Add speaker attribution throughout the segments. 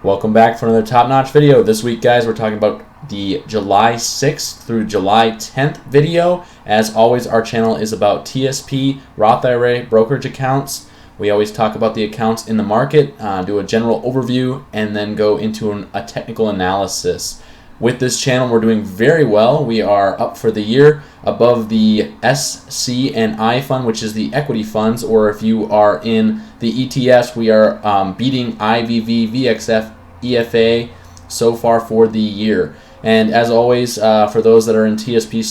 Speaker 1: Welcome back for another top-notch video. This week, guys, we're talking about the July 6th through July 10th video. As always, our channel is about TSP, Roth IRA, brokerage accounts. We always talk about the accounts in the market, do a general overview, and then go into a technical analysis. With this channel, we're doing very well. We are up for the year above the S, C, and I fund, which is the equity funds, or if you are in the ETFs, we are beating IVV, Vxf, EFA so far for the year. And as always, for those that are in TSP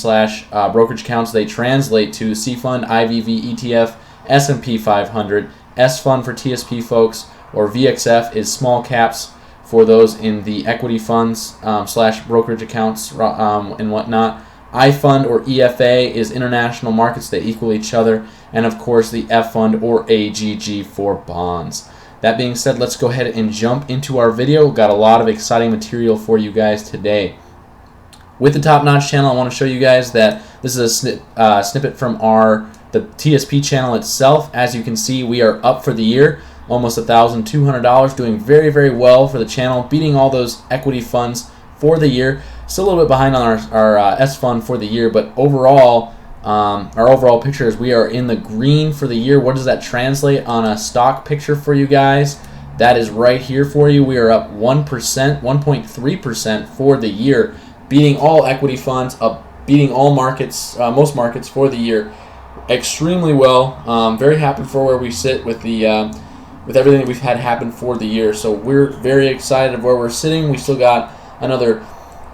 Speaker 1: / brokerage accounts, they translate to C fund, IVV, ETF, S&P 500, S fund for TSP folks, or VXF is small caps for those in the equity funds / brokerage accounts and whatnot. I fund or EFA is international markets. They equal each other. And of course the F fund or AGG for bonds. That being said, let's go ahead and jump into our video. We've got a lot of exciting material for you guys today. With the Top Notch channel, I want to show you guys that this is a snippet from the TSP channel itself. As you can see, we are up for the year, almost $1,200, doing very, very well for the channel, beating all those equity funds for the year. Still a little bit behind on our S fund for the year, but overall, our overall picture is we are in the green for the year. What does that translate on a stock picture for you guys? That is right here for you. We are up 1%, 1.3% for the year, beating all equity funds, beating all markets, most markets for the year, extremely well. Very happy for where we sit with the with everything that we've had happen for the year. So we're very excited of where we're sitting. We still got another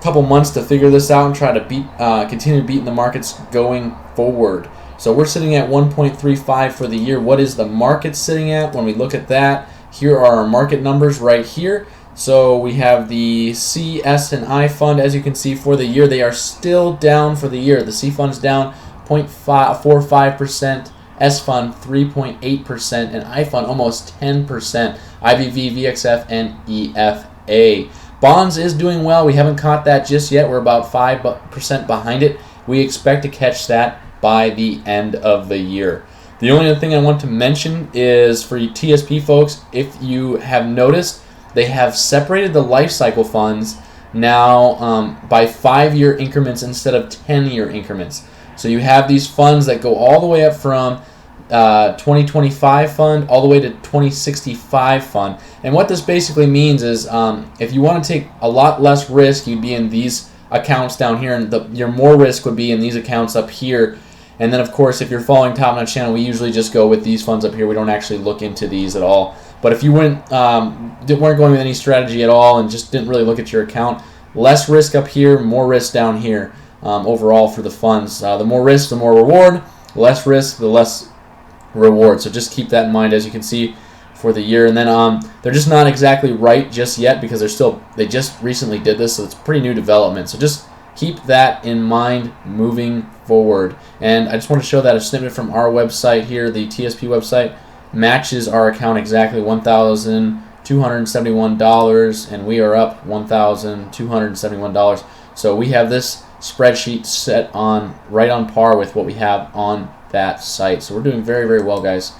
Speaker 1: couple months to figure this out and try to continue beating the markets going forward. So we're sitting at 1.35 for the year. What is the market sitting at? When we look at that, here are our market numbers right here. So we have the C, S, and I fund. As you can see, for the year, they are still down for the year. The C fund's down 0.45%, S fund 3.8%, and I fund almost 10%. IVV, VXF, and EFA. Bonds is doing well. We haven't caught that just yet. We're about 5% behind it. We expect to catch that by the end of the year. The only other thing I want to mention is for you TSP folks, if you have noticed, they have separated the life cycle funds now by 5-year increments instead of 10-year increments. So you have these funds that go all the way up from 2025 fund all the way to 2065 fund. And what this basically means is if you want to take a lot less risk, you'd be in these accounts down here, and your more risk would be in these accounts up here. And then of course, if you're following Top Notch channel, we usually just go with these funds up here. We don't actually look into these at all. But if you weren't going with any strategy at all and just didn't really look at your account, less risk up here, more risk down here overall for the funds. The more risk, the more reward. Less risk, the less reward. So just keep that in mind, as you can see, for the year. And then they're just not exactly right just yet because they just recently did this, so it's pretty new development. So just keep that in mind moving forward. And I just want to show that a snippet from our website here, the TSP website, matches our account exactly, $1,271, and we are up $1,271. So we have this spreadsheet set on right on par with what we have on that site. So we're doing very, very well, guys.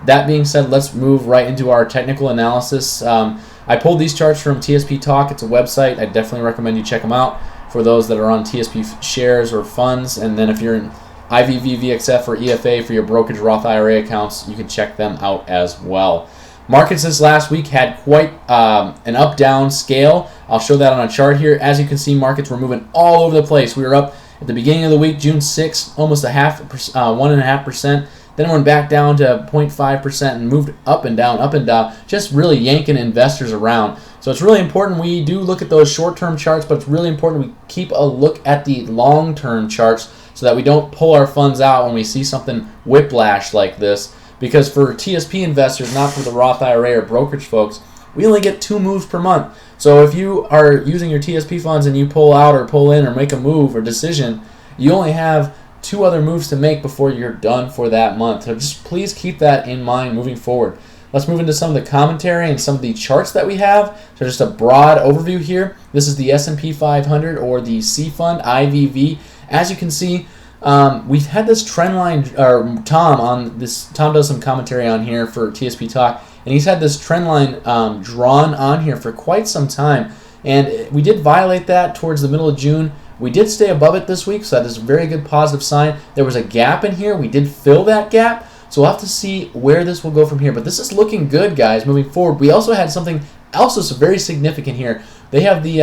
Speaker 1: That being said, let's move right into our technical analysis. I pulled these charts from TSP Talk. It's a website. I definitely recommend you check them out for those that are on TSP shares or funds. And then if you're in IVV, VXF, or EFA for your brokerage Roth IRA accounts, you can check them out as well. Markets this last week had quite an up-down scale. I'll show that on a chart here. As you can see, markets were moving all over the place. We were up at the beginning of the week, June 6th, almost 1.5%. Then it went back down to 0.5% and moved up and down, just really yanking investors around. So it's really important we do look at those short-term charts, but it's really important we keep a look at the long-term charts so that we don't pull our funds out when we see something whiplash like this. Because for TSP investors, not for the Roth IRA or brokerage folks, we only get 2 moves per month. So if you are using your TSP funds and you pull out or pull in or make a move or decision, you only have 2 other moves to make before you're done for that month. So just please keep that in mind moving forward. Let's move into some of the commentary and some of the charts that we have. So just a broad overview here. This is the S&P 500 or the C fund, IVV. As you can see, we've had this trend line, or Tom does some commentary on here for TSP Talk. and he's had this trend line drawn on here for quite some time. And we did violate that towards the middle of June. We did stay above it this week, so that is a very good positive sign. There was a gap in here. We did fill that gap, so we'll have to see where this will go from here. But this is looking good, guys, moving forward. We also had something else that's very significant here. They have the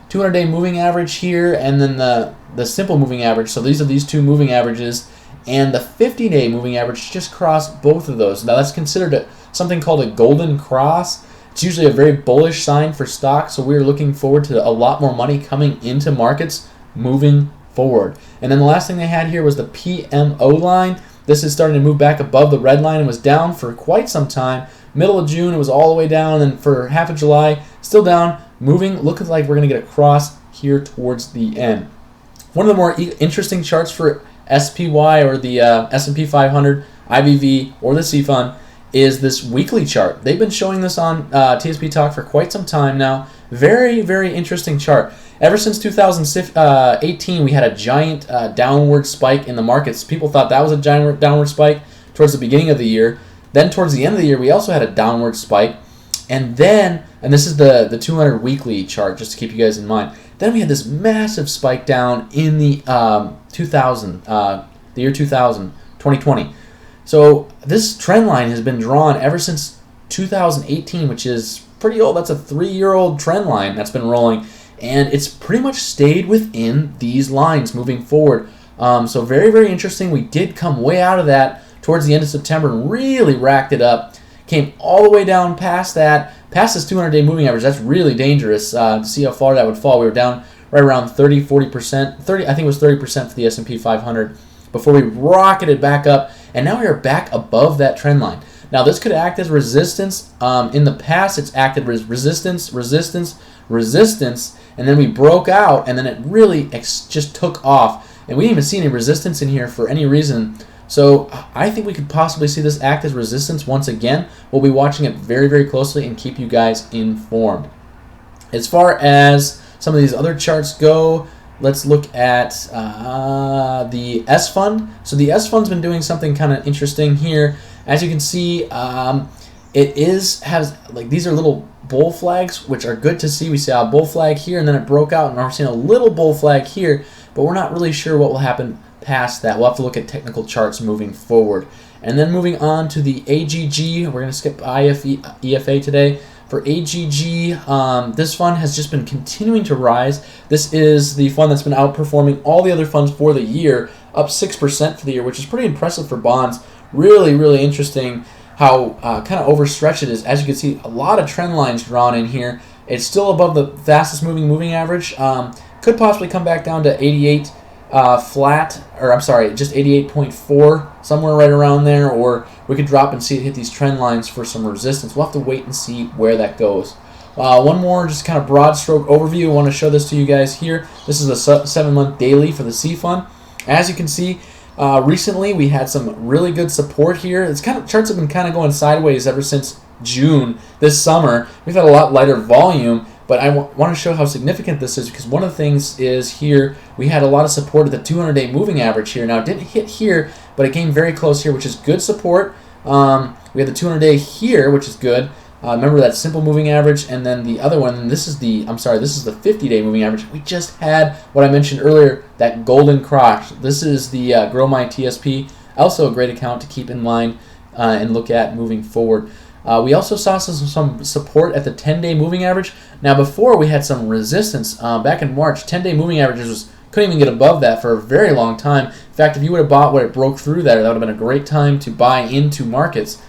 Speaker 1: 200-day moving average here, and then the simple moving average. So these are these two moving averages, and the 50-day moving average just crossed both of those. Now that's considered something called a golden cross. It's usually a very bullish sign for stocks, so we're looking forward to a lot more money coming into markets moving forward. And then the last thing they had here was the PMO line. This is starting to move back above the red line and was down for quite some time. Middle of June, it was all the way down, and then for half of July, still down, moving, looking like we're going to get a cross here towards the end. One of the more interesting charts for SPY or the S&P 500, IVV, or the C-Fund is this weekly chart. They've been showing this on TSP Talk for quite some time now. Very, very interesting chart. Ever since 2018, we had a giant downward spike in the markets. People thought that was a giant downward spike towards the beginning of the year. Then towards the end of the year, we also had a downward spike. And then, and this is the 200 weekly chart, just to keep you guys in mind. Then we had this massive spike down in the year 2020. So this trend line has been drawn ever since 2018, which is pretty old. That's a 3-year-old trend line that's been rolling, and it's pretty much stayed within these lines moving forward. So very, very interesting. We did come way out of that towards the end of September and really racked it up. Came all the way down past that, past this 200-day moving average. That's really dangerous to see how far that would fall. We were down right around 40%. I think it was 30% for the S&P 500 before we rocketed back up. And now we are back above that trend line. Now this could act as resistance. In the past, it's acted as resistance, resistance, resistance, and then we broke out, and then it really just took off. And we didn't even see any resistance in here for any reason. So I think we could possibly see this act as resistance once again. We'll be watching it very, very closely and keep you guys informed. As far as some of these other charts go, let's look at the S Fund. So the S Fund's been doing something kind of interesting here. As you can see, has these are little bull flags, which are good to see. We saw a bull flag here, and then it broke out, and we're seeing a little bull flag here, but we're not really sure what will happen past that. We'll have to look at technical charts moving forward. And then moving on to the AGG, we're going to skip EFA today. For AGG, this fund has just been continuing to rise. This is the fund that's been outperforming all the other funds for the year, up 6% for the year, which is pretty impressive for bonds. Really, really interesting how kind of overstretched it is. As you can see, a lot of trend lines drawn in here. It's still above the fastest moving average. Could possibly come back down to 88 flat, or I'm sorry, just 88.4, somewhere right around there, or we could drop and see it hit these trend lines for some resistance. We'll have to wait and see where that goes. One more just kind of broad stroke overview. I want to show this to you guys here. This is a 7-month daily for the C Fund. As you can see, recently we had some really good support here. It's kind of, charts have been kind of going sideways ever since June this summer. We've had a lot lighter volume, but I want to show how significant this is, because one of the things is here we had a lot of support at the 200-day moving average here. Now it didn't hit here, but it came very close here, which is good support. We had the 200-day here, which is good. Remember that simple moving average, and then the other one, this is the 50-day moving average. We just had what I mentioned earlier, that golden cross. This is the Grow My TSP, also a great account to keep in mind and look at moving forward. We also saw some support at the 10-day moving average. Now before we had some resistance back in March. 10-day moving averages couldn't even get above that for a very long time. In fact, if you would have bought when it broke through that would have been a great time to buy into markets.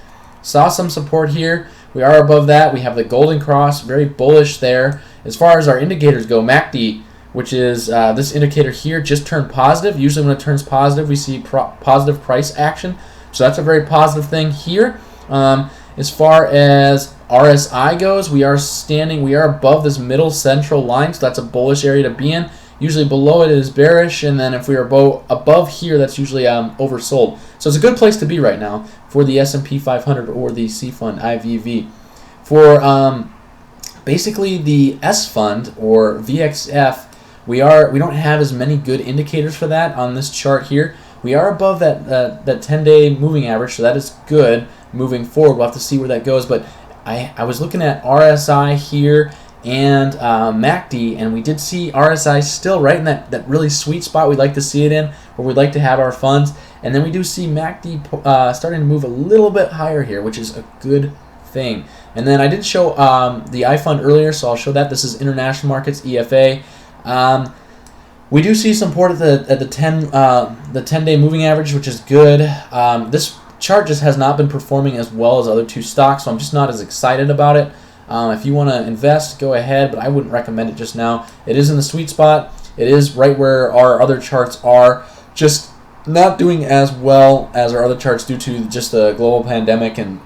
Speaker 1: Saw some support here. We are above that. We have the golden cross, very bullish there. As far as our indicators go, MACD, which is this indicator here, just turned positive. Usually when it turns positive, we see positive price action. So that's a very positive thing here. As far as RSI goes, we are above this middle central line, so that's a bullish area to be in. Usually below it is bearish, and then if we are above here, that's usually oversold. So it's a good place to be right now for the S&P 500 or the C Fund IVV. For basically the S Fund or VXF, we don't have as many good indicators for that on this chart here. We are above that 10-day moving average, so that is good. moving forward. We'll have to see where that goes, but I was looking at RSI here and MACD, and we did see RSI still right in that really sweet spot we'd like to see it in, where we'd like to have our funds. And then we do see MACD starting to move a little bit higher here, which is a good thing. And then I did show the iFund earlier, so I'll show that. This is International Markets, EFA. We do see some support at the 10-day moving average, which is good. This chart just has not been performing as well as other two stocks, so I'm just not as excited about it. If you want to invest, go ahead, but I wouldn't recommend it just now. It is in the sweet spot. It is right where our other charts are, just not doing as well as our other charts due to just the global pandemic and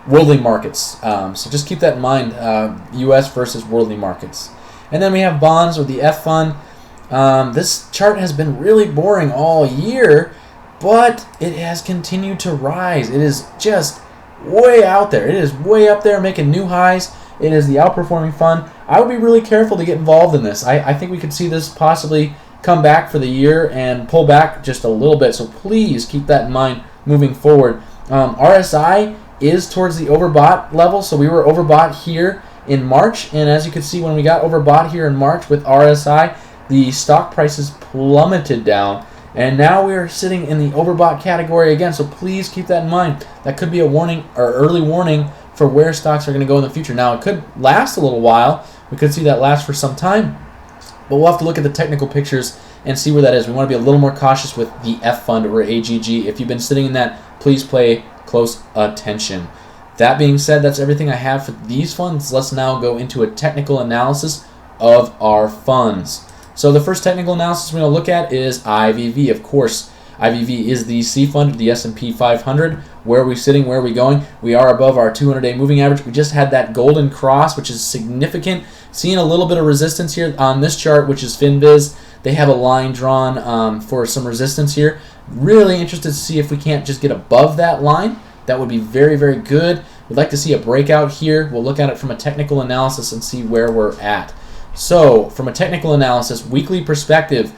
Speaker 1: worldly markets. So just keep that in mind, U.S. versus worldly markets. And then we have bonds or the F fund. This chart has been really boring all year, but it has continued to rise. It is just way out there. It is way up there, making new highs. It is the outperforming fund. I would be really careful to get involved in this. I think we could see this possibly come back for the year and pull back just a little bit. So please keep that in mind moving forward. RSI is towards the overbought level. So we were overbought here in March. And as you can see, when we got overbought here in March with RSI, the stock prices plummeted down. And now we are sitting in the overbought category again, so please keep that in mind. That could be a warning or early warning for where stocks are going to go in the future. Now, it could last a little while. We could see that last for some time, but we'll have to look at the technical pictures and see where that is. We want to be a little more cautious with the F fund or AGG. If you've been sitting in that, please pay close attention. That being said, that's everything I have for these funds. Let's now go into a technical analysis of our funds. So the first technical analysis we're going to look at is IVV. Of course, IVV is the C fund of the S&P 500. Where are we sitting? Where are we going? We are above our 200-day moving average. We just had that golden cross, which is significant. Seeing a little bit of resistance here on this chart, which is FinViz. They have a line drawn for some resistance here. Really interested to see if we can't just get above that line. That would be very, very good. We'd like to see a breakout here. We'll look at it from a technical analysis and see where we're at. So, from a technical analysis, weekly perspective,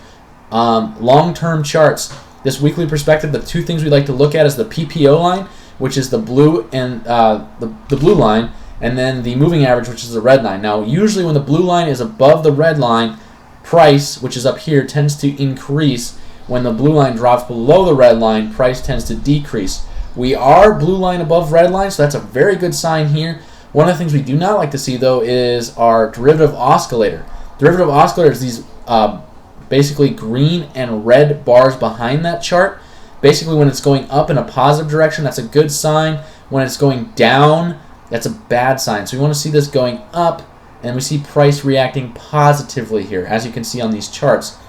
Speaker 1: long-term charts. This weekly perspective, the two things we like to look at is the PPO line, which is the blue and the blue line, and then the moving average, which is the red line. Now, usually when the blue line is above the red line, price, which is up here, tends to increase. When the blue line drops below the red line, price tends to decrease. We are blue line above red line, so that's a very good sign here. One of the things we do not like to see, though, is our derivative oscillator. Derivative oscillator is these basically green and red bars behind that chart. Basically, when it's going up in a positive direction, that's a good sign. When it's going down, that's a bad sign. So we want to see this going up, and we see price reacting positively here, as you can see on these charts.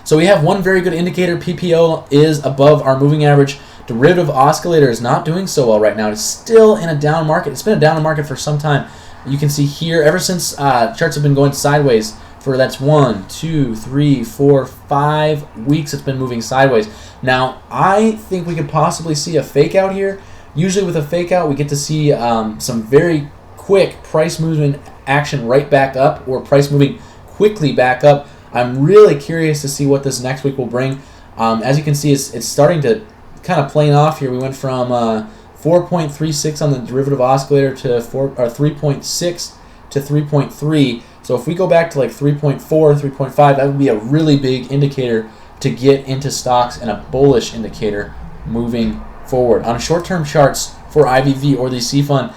Speaker 1: So we have one very good indicator. PPO is above our moving average. Derivative oscillator is not doing so well right now. It's still in a down market. It's been a down market for some time. You can see here, ever since charts have been going sideways for that's 1, 2, 3, 4, 5 weeks it's been moving sideways. Now, I think we could possibly see a fake out here. Usually with a fake out, we get to see some very quick price movement action right back up, or price moving quickly back up. I'm really curious to see what this next week will bring. As you can see, it's starting to kind of playing off here. We went from 4.36 on the derivative oscillator to 3.6 to 3.3. So if we go back to like 3.4, 3.5, that would be a really big indicator to get into stocks and a bullish indicator moving forward. On short-term charts for IVV or the C fund,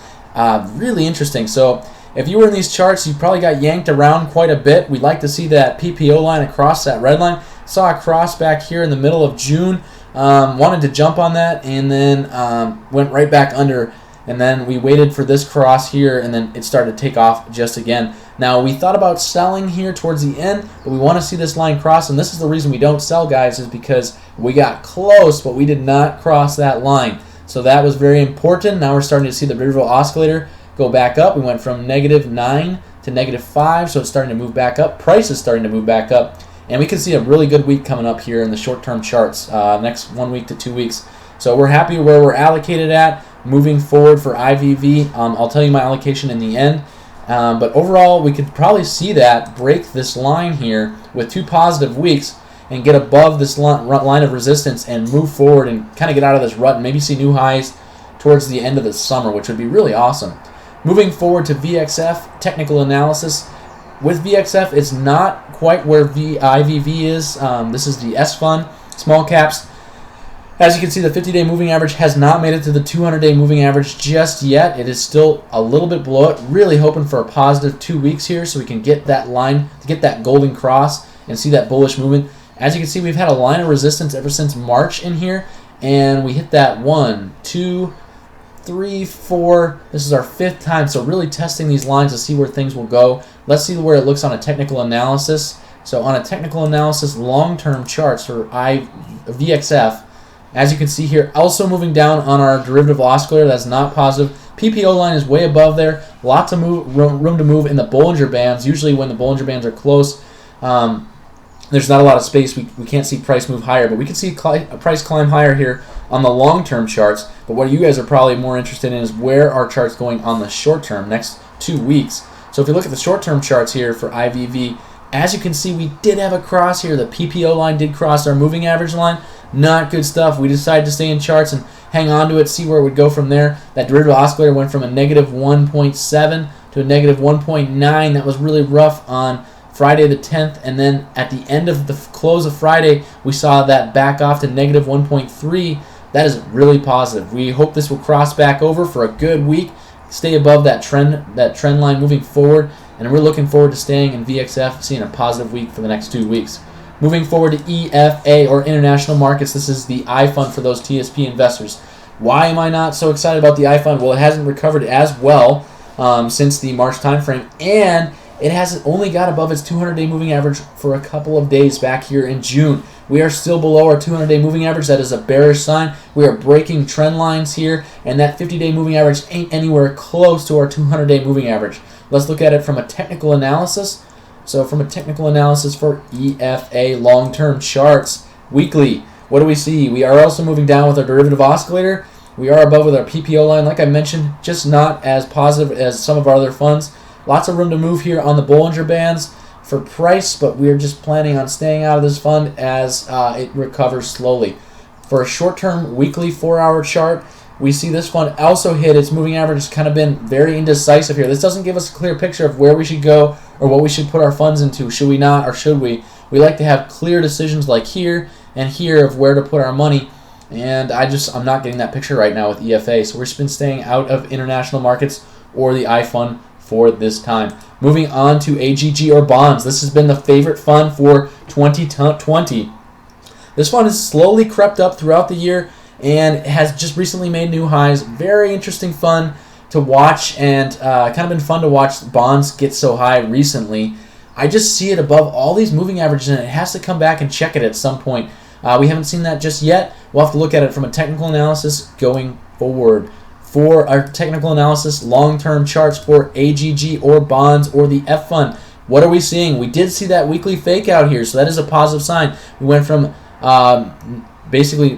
Speaker 1: really interesting. So if you were in these charts, you probably got yanked around quite a bit. We'd like to see that PPO line across that red line. Saw a cross back here in the middle of June. Wanted to jump on that, and then went right back under, and then we waited for this cross here, and then it started to take off just again. Now, we thought about selling here towards the end, but we want to see this line cross, and this is the reason we don't sell, guys, is because we got close, but we did not cross that line. So that was very important. Now we're starting to see the derivative oscillator go back up. We went from -9 to -5, so it's starting to move back up. Price is starting to move back up. And we can see a really good week coming up here in the short-term charts, next 1 week to 2 weeks. So we're happy where we're allocated at moving forward for IVV. I'll tell you my allocation in the end. But overall, we could probably see that break this line here with 2 positive weeks and get above this line of resistance and move forward and kind of get out of this rut and maybe see new highs towards the end of the summer, which would be really awesome. Moving forward to Vxf Technical Analysis. With Vxf, it's not quite where IVV is. This is the S fund, small caps. As you can see, the 50-day moving average has not made it to the 200-day moving average just yet. It is still a little bit below it. Really hoping for a positive 2 weeks here so we can get that line, to get that golden cross and see that bullish movement. As you can see, we've had a line of resistance ever since March in here, and we hit that 1, 2, 3, 4. This is our 5th time, so really testing these lines to see where things will go. Let's see where it looks on a technical analysis. So on a technical analysis, long-term charts for VXF, as you can see here, also moving down on our derivative oscillator. That's not positive. PPO line is way above there. Lots of room to move in the Bollinger Bands. Usually when the Bollinger Bands are close, there's not a lot of space. We can't see price move higher, but we can see price climb higher here on the long-term charts. But what you guys are probably more interested in is where are charts going on the short-term, next 2 weeks. So if you look at the short-term charts here for IVV, as you can see, we did have a cross here. The PPO line did cross our moving average line. Not good stuff. We decided to stay in charts and hang on to it, see where it would go from there. That derivative oscillator went from a negative 1.7 to a negative 1.9. That was really rough on Friday the 10th, and then at the end of the close of Friday, we saw that back off to negative 1.3. That is really positive. We hope this will cross back over for a good week, stay above that trend line moving forward, and we're looking forward to staying in VXF, seeing a positive week for the next 2 weeks. Moving forward to EFA, or International Markets, this is the I fund for those TSP investors. Why am I not so excited about the I fund? Well, it hasn't recovered as well since the March timeframe, and it hasn't only got above its 200-day moving average for a couple of days back here in June. We are still below our 200-day moving average. That is a bearish sign. We are breaking trend lines here, and that 50-day moving average ain't anywhere close to our 200-day moving average. Let's look at it from a technical analysis. So from a technical analysis for EFA long-term charts, weekly, what do we see? We are also moving down with our derivative oscillator. We are above with our PPO line, like I mentioned, just not as positive as some of our other funds. Lots of room to move here on the Bollinger Bands for price, but we're just planning on staying out of this fund as it recovers slowly. For a short-term weekly 4-hour chart, we see this fund also hit its moving average. It's kind of been very indecisive here. This doesn't give us a clear picture of where we should go or what we should put our funds into. Should we not or should we? We like to have clear decisions like here and here of where to put our money. And I'm not getting that picture right now with EFA. So we've just been staying out of international markets or the I fund for this time. Moving on to AGG or bonds. This has been the favorite fund for 2020. This fund has slowly crept up throughout the year and has just recently made new highs. Very interesting fund to watch, and kind of been fun to watch bonds get so high recently. I just see it above all these moving averages, and it has to come back and check it at some point. We haven't seen that just yet. We'll have to look at it from a technical analysis going forward. For our technical analysis, long-term charts for AGG or bonds or the F fund, what are we seeing? We did see that weekly fake out here, so that is a positive sign. We went from basically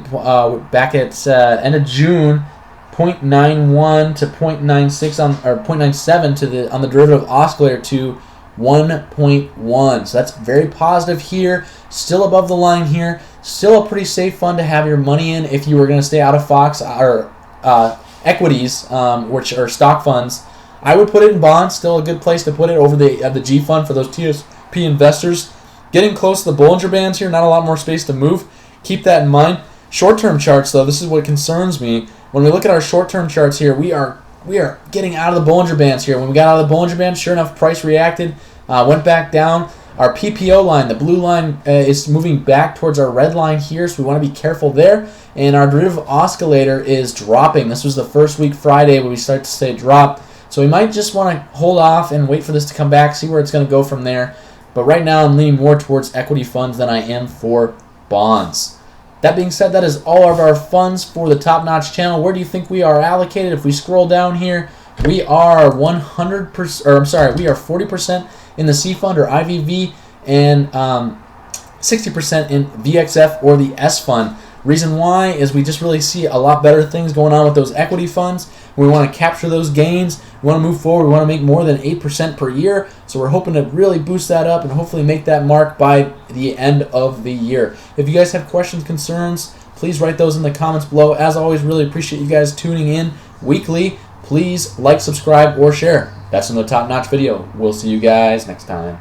Speaker 1: back at end of June, 0.91 to 0.96 or 0.97 on the derivative oscillator to 1.1. So that's very positive here. Still above the line here. Still a pretty safe fund to have your money in if you were going to stay out of Fox or equities, which are stock funds. I would put it in bonds. Still a good place to put it over the G fund for those TSP investors. Getting close to the Bollinger Bands here. Not a lot more space to move. Keep that in mind. Short-term charts, though, this is what concerns me. When we look at our short-term charts here, we are getting out of the Bollinger Bands here. When we got out of the Bollinger Bands, sure enough, price reacted, went back down. Our PPO line, the blue line, is moving back towards our red line here, so we want to be careful there. And our derivative oscillator is dropping. This was the first week Friday where we start to say drop. So we might just want to hold off and wait for this to come back, see where it's going to go from there. But right now I'm leaning more towards equity funds than I am for bonds. That being said, that is all of our funds for the Top Notch channel. Where do you think we are allocated? If we scroll down here, we are 100%, or I'm sorry, we are 40% in the C fund or IVV and 60% in VXF or the S fund. Reason why is we just really see a lot better things going on with those equity funds. We want to capture those gains. We want to move forward. We want to make more than 8% per year. So we're hoping to really boost that up and hopefully make that mark by the end of the year. If you guys have questions, concerns, please write those in the comments below. As always, really appreciate you guys tuning in weekly. Please like, subscribe, or share. That's another top-notch video. We'll see you guys next time.